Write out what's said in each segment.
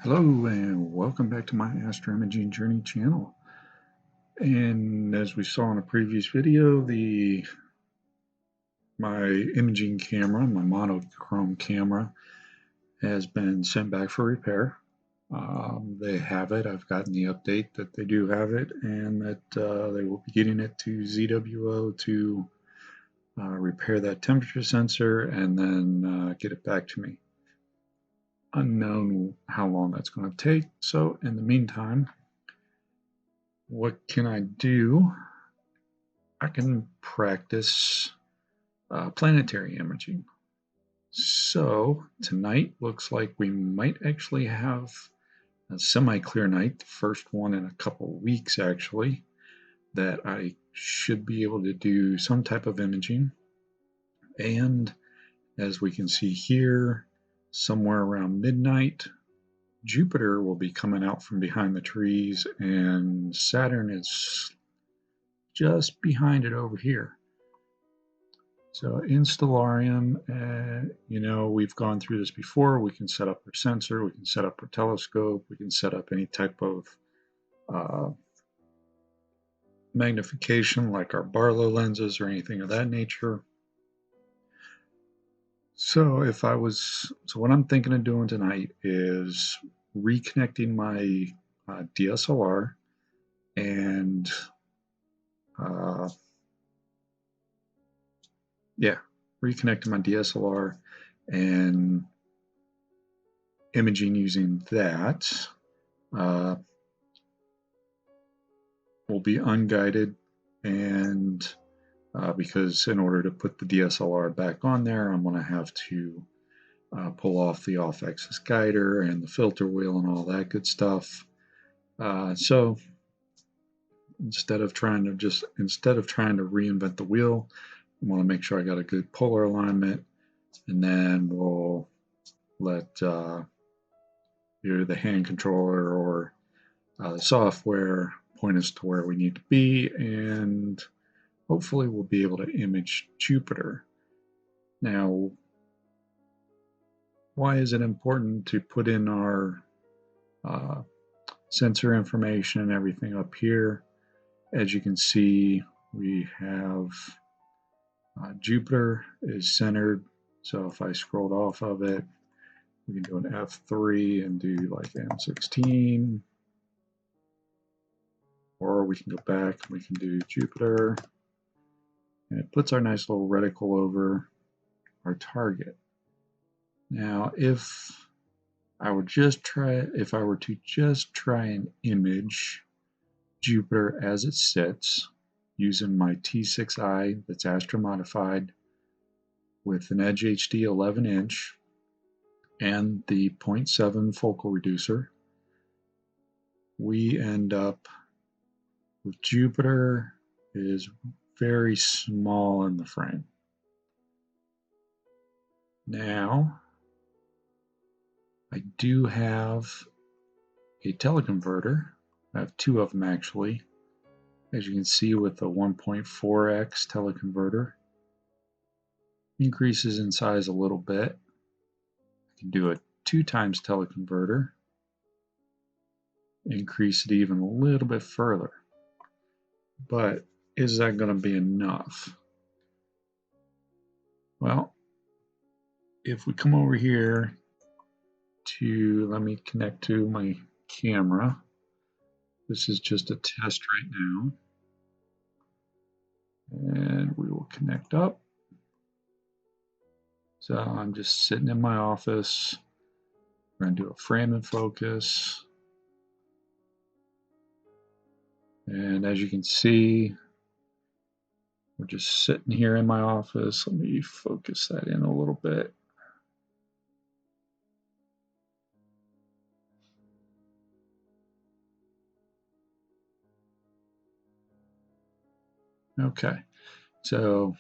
Hello and welcome back to my Astro Imaging Journey channel. And as we saw in a previous video, my imaging camera, my monochrome camera, has been sent back for repair. They have it. I've gotten the update that they do have it, and that they will be getting it to ZWO to repair that temperature sensor and then get it back to me. Unknown how long that's going to take. So in the meantime, what can I do? I can practice planetary imaging. So tonight looks like we might actually have a semi-clear night, the first one in a couple weeks actually, that I should be able to do some type of imaging. And as we can see here, somewhere around midnight, Jupiter will be coming out from behind the trees, and Saturn is just behind it over here. So in Stellarium, we've gone through this before. We can set up our sensor, we can set up our telescope, we can set up any type of magnification like our Barlow lenses or anything of that nature. So what I'm thinking of doing tonight is reconnecting my DSLR and reconnecting my DSLR and imaging using that. Will be unguided, and because in order to put the DSLR back on there, I'm going to have to pull off the off-axis guider and the filter wheel and all that good stuff. So instead of trying to reinvent the wheel, I want to make sure I got a good polar alignment, and then we'll let either the hand controller or the software point us to where we need to be, and hopefully we'll be able to image Jupiter. Now, why is it important to put in our sensor information and everything up here? As you can see, we have Jupiter is centered, so if I scrolled off of it, we can do an F3 and do like M16, or we can go back and we can do Jupiter, and it puts our nice little reticle over our target. Now, if I were to just try and image Jupiter as it sits using my T6i that's astro modified with an EdgeHD 11-inch and the 0.7 focal reducer, we end up with Jupiter is very small in the frame. Now, I do have a teleconverter. I have two of them actually. As you can see, with the 1.4x teleconverter, increases in size a little bit. I can do a 2x teleconverter, increase it even a little bit further. But is that going to be enough? Well, if we come over here let me connect to my camera. This is just a test right now. And we will connect up. So I'm just sitting in my office. We're going to do a frame and focus. And as you can see, we're just sitting here in my office. Let me focus that in a little bit. Okay, so,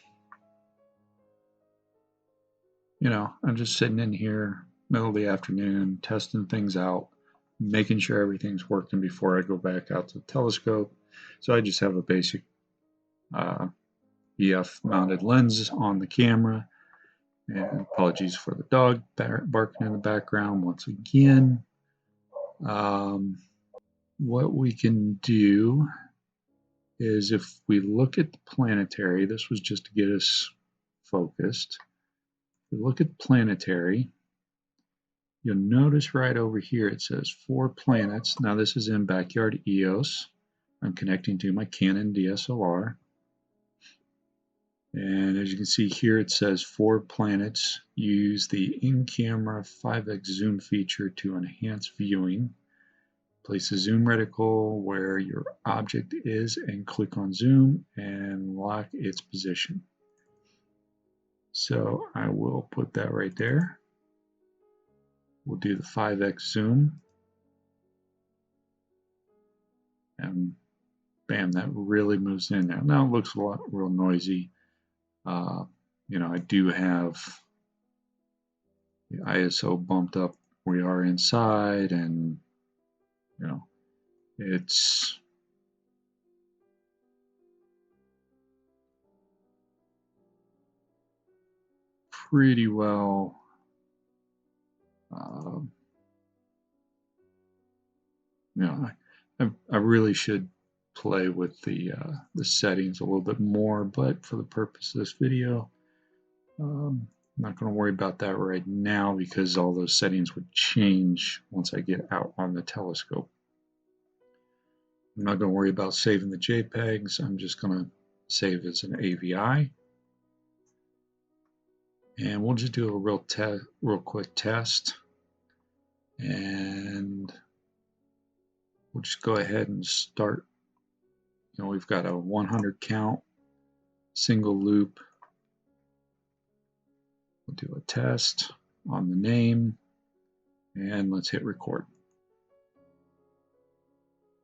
I'm just sitting in here, middle of the afternoon, testing things out, making sure everything's working before I go back out to the telescope. So I just have a basic EF mounted lens on the camera. And apologies for the dog barking in the background once again. What we can do is if we look at the planetary, this was just to get us focused. If we look at planetary, you'll notice right over here it says 4 planets. Now this is in backyard EOS. I'm connecting to my Canon DSLR. And as you can see here, it says 4 planets. Use the in-camera 5x zoom feature to enhance viewing. Place the zoom reticle where your object is and click on zoom and lock its position. So I will put that right there. We'll do the 5x zoom. And bam, that really moves in there. Now it looks a lot real noisy. You know, I do have the ISO bumped up. We are inside, and you know, it's pretty well you know, I really should play with the settings a little bit more, but for the purpose of this video, I'm not going to worry about that right now because all those settings would change once I get out on the telescope. I'm not going to worry about saving the JPEGs. I'm just going to save as an AVI. And we'll just do a real quick test. And we'll just go ahead and start. You know, we've got a 100 count, single loop. We'll do a test on the name, and let's hit record.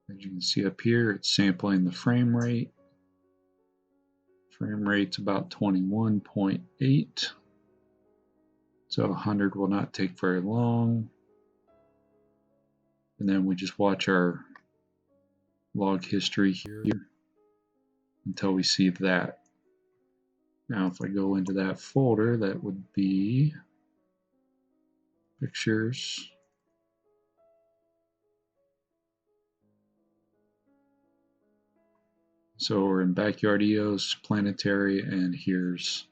As you can see up here, it's sampling the frame rate. Frame rate's about 21.8. So 100 will not take very long. And then we just watch our log history here until we see that. Now if I go into that folder, that would be pictures. So we're in backyard EOS, planetary, and here's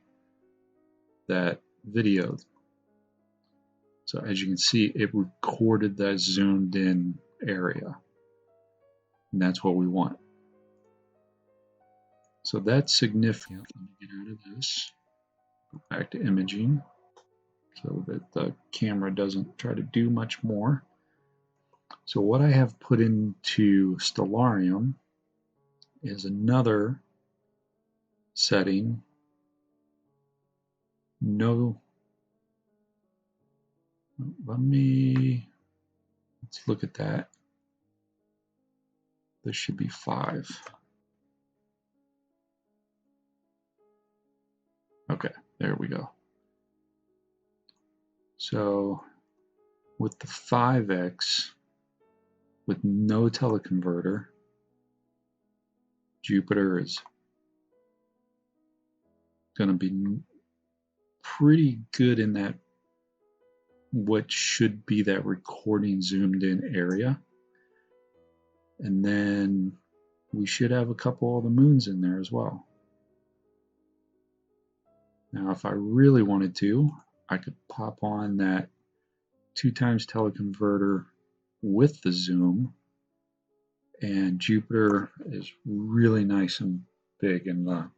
that video. So as you can see, it recorded that zoomed in area. And that's what we want. So that's significant. Let me get out of this. Go back to imaging so that the camera doesn't try to do much more. So what I have put into Stellarium is another setting. Let's look at that. This should be 5. Okay, there we go. So with the 5x, with no teleconverter, Jupiter is going to be pretty good in that what should be that recording zoomed in area. And then we should have a couple of the moons in there as well. Now if I really wanted to, I could pop on that 2x teleconverter with the zoom, and Jupiter is really nice and big in the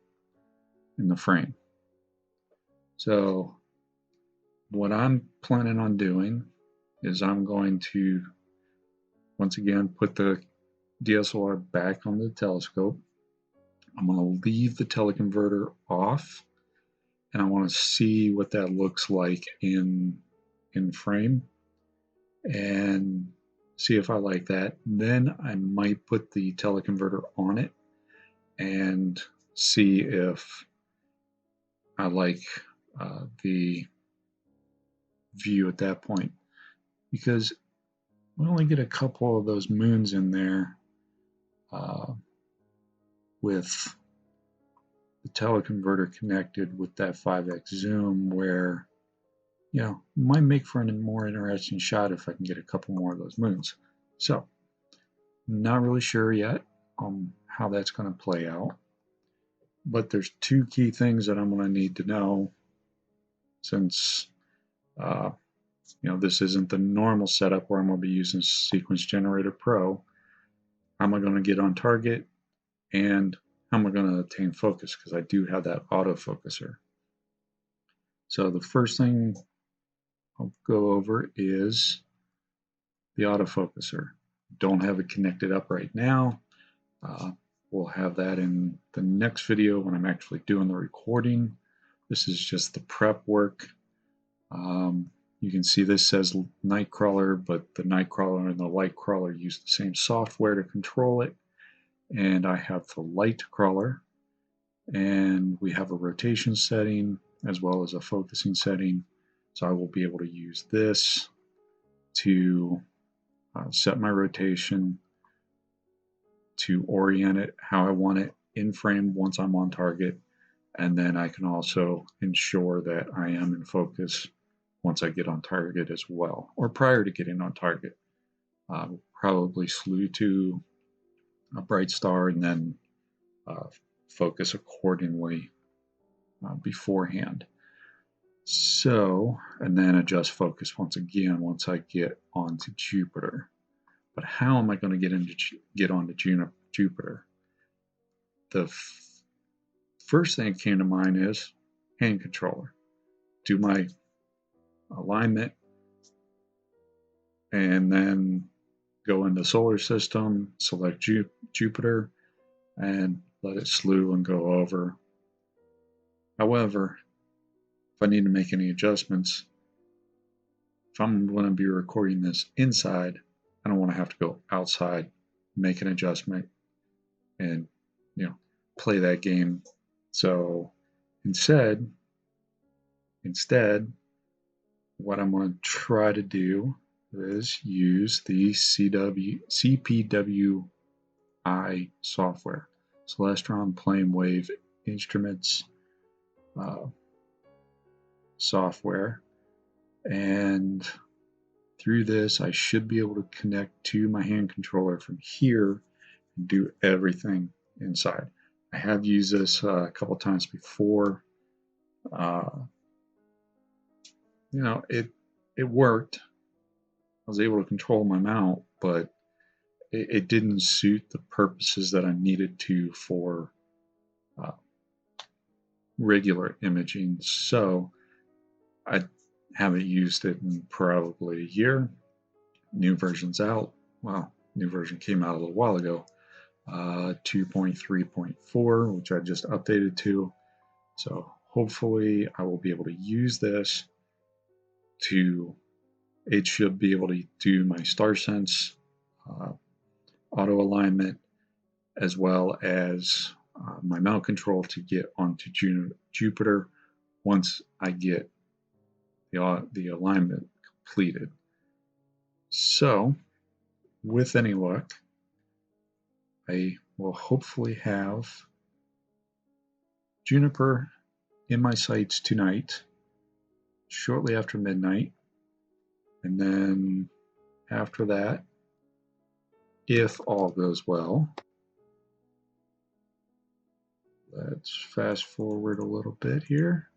frame. So what I'm planning on doing is I'm going to once again put the DSLR back on the telescope. I'm going to leave the teleconverter off, and I want to see what that looks like in frame and see if I like that. Then I might put the teleconverter on it and see if I like the view at that point, because we only get a couple of those moons in there with the teleconverter connected with that 5x zoom, where you know might make for a more interesting shot if I can get a couple more of those moons. So, not really sure yet on how that's going to play out, but there's two key things that I'm going to need to know, since this isn't the normal setup where I'm going to be using Sequence Generator Pro. How am I going to get on target, and how am I going to attain focus, because I do have that autofocuser. So the first thing I'll go over is the autofocuser. Don't have it connected up right now. We'll have that in the next video when I'm actually doing the recording. This is just the prep work. You can see this says Nightcrawler, but the Nightcrawler and the LiteCrawler use the same software to control it. And I have the LiteCrawler, and we have a rotation setting as well as a focusing setting. So I will be able to use this to set my rotation, to orient it how I want it in frame once I'm on target, and then I can also ensure that I am in focus once I get on target as well, or prior to getting on target. Probably slew to a bright star and then focus accordingly beforehand. So, and then adjust focus once again once I get onto Jupiter. But how am I going to get onto Jupiter? The first thing that came to mind is hand controller. Do my alignment, and then go into solar system, select Jupiter, and let it slew and go over. However, if I need to make any adjustments, if I'm going to be recording this inside, I don't want to have to go outside, make an adjustment, and play that game. So instead, what I'm going to try to do is use the CPWI software, Celestron Plane Instruments software, and through this I should be able to connect to my hand controller from here and do everything inside. I have used this a couple times before. It worked. I was able to control my mount, but it didn't suit the purposes that I needed to for regular imaging. So I haven't used it in probably a year. New version's out. Well, new version came out a little while ago. 2.3.4, which I just updated to. So hopefully I will be able to use this it should be able to do my StarSense auto alignment, as well as my mount control to get onto Jupiter once I get the alignment completed. So with any luck, I will hopefully have Jupiter in my sights tonight, shortly after midnight, and then after that, if all goes well, let's fast forward a little bit here.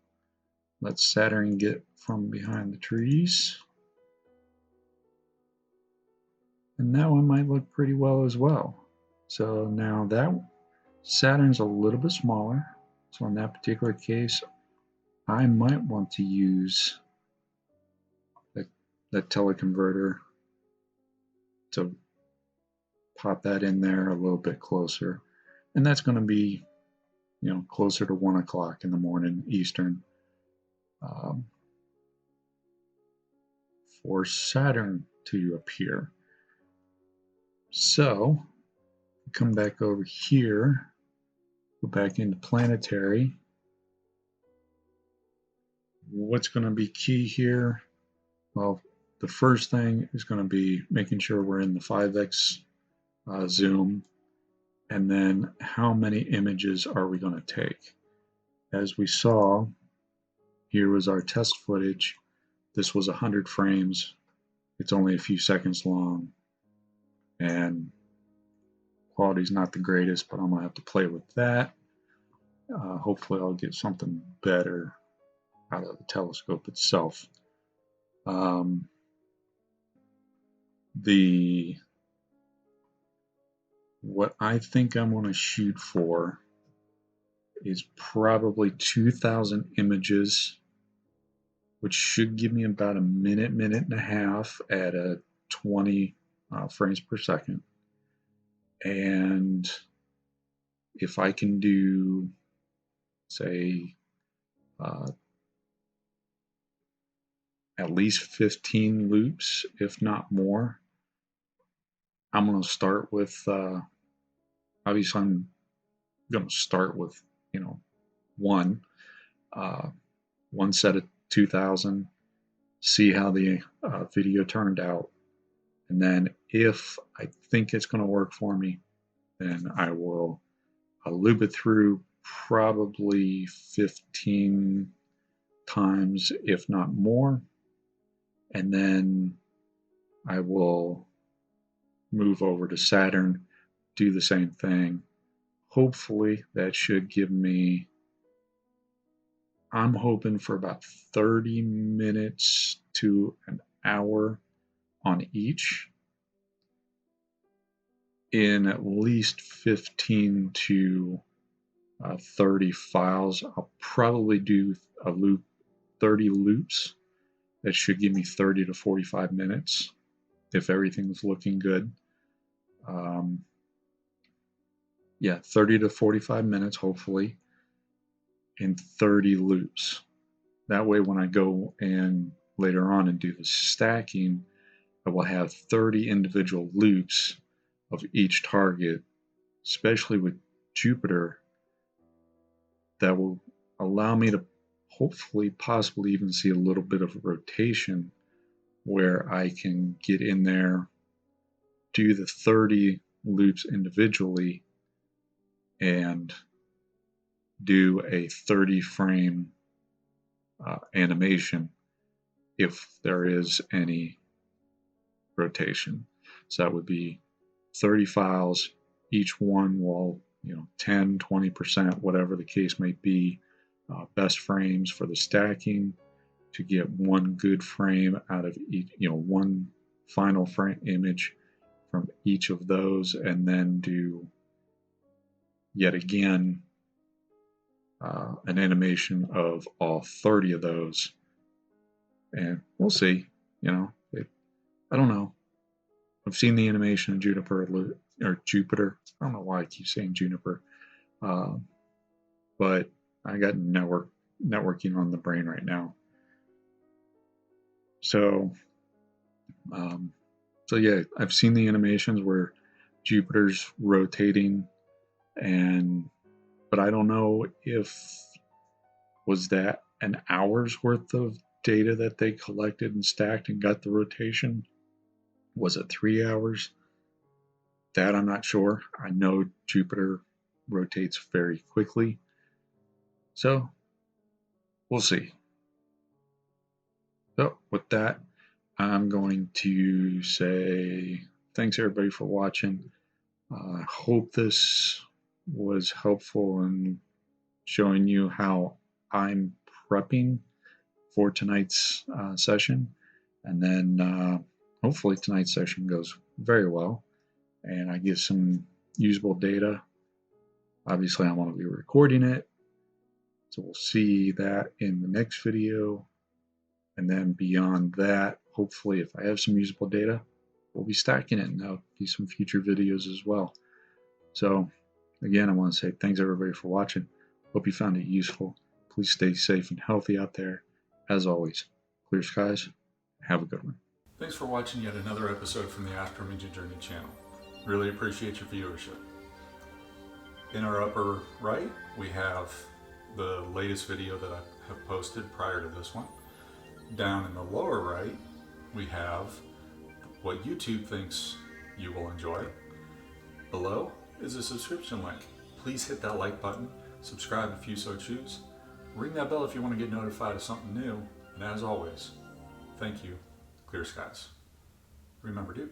Let Saturn get from behind the trees. And that one might look pretty well as well. So now that Saturn's a little bit smaller. So in that particular case, I might want to use that teleconverter to pop that in there a little bit closer. And that's going to be, closer to 1 o'clock in the morning Eastern. For Saturn to appear. So, come back over here, go back into planetary. What's going to be key here? Well, the first thing is going to be making sure we're in the 5x zoom, and then how many images are we going to take? As we saw, here was our test footage. This was 100 frames. It's only a few seconds long. and quality's not the greatest, but I'm gonna have to play with that. Hopefully I'll get something better out of the telescope itself. What I think I'm going to shoot for is probably 2,000 images, which should give me about a minute and a half at a 20 frames per second. And if I can do, say, at least 15 loops, if not more, I'm going to start with, obviously I'm going to start with, one set of 2,000, see how the video turned out, and then if I think it's going to work for me, then I will loop it through probably 15 times, if not more, and then I will move over to Saturn, do the same thing. Hopefully that should give me, I'm hoping for about 30 minutes to an hour on each, in at least 15 to 30 files. I'll probably do a loop, 30 loops. That should give me 30 to 45 minutes if everything's looking good. Yeah, 30 to 45 minutes, hopefully, in 30 loops. That way, when I go and later on and do the stacking, I will have 30 individual loops of each target, especially with Jupiter, that will allow me to hopefully, possibly even see a little bit of rotation where I can get in there, do the 30 loops individually, and do a 30 frame animation if there is any rotation. So that would be 30 files, each one will, 10, 20%, whatever the case may be, best frames for the stacking to get one good frame out of each, one final frame image from each of those, and then do yet again an animation of all 30 of those. And we'll see, I don't know. I've seen the animation of Jupiter. I don't know why I keep saying Juniper. But I got networking on the brain right now. So yeah, I've seen the animations where Jupiter's rotating, but I don't know if was that an hour's worth of data that they collected and stacked and got the rotation. Was it 3 hours? That I'm not sure. I know Jupiter rotates very quickly. So we'll see. So with that, I'm going to say thanks everybody for watching. I hope this was helpful in showing you how I'm prepping for tonight's session. And then hopefully tonight's session goes very well and I get some usable data. Obviously, I want to be recording it. So we'll see that in the next video. And then beyond that, hopefully if I have some usable data, we'll be stacking it and there'll be some future videos as well. So again, I want to say thanks everybody for watching. Hope you found it useful. Please stay safe and healthy out there. As always, clear skies. Have a good one. Thanks for watching yet another episode from the Astroimaging Journey channel. Really appreciate your viewership. In our upper right, we have the latest video that I have posted prior to this one. Down in the lower right, we have what YouTube thinks you will enjoy. Below is a subscription link. Please hit that like button, subscribe if you so choose, ring that bell if you want to get notified of something new, and as always, thank you, clear skies. Remember to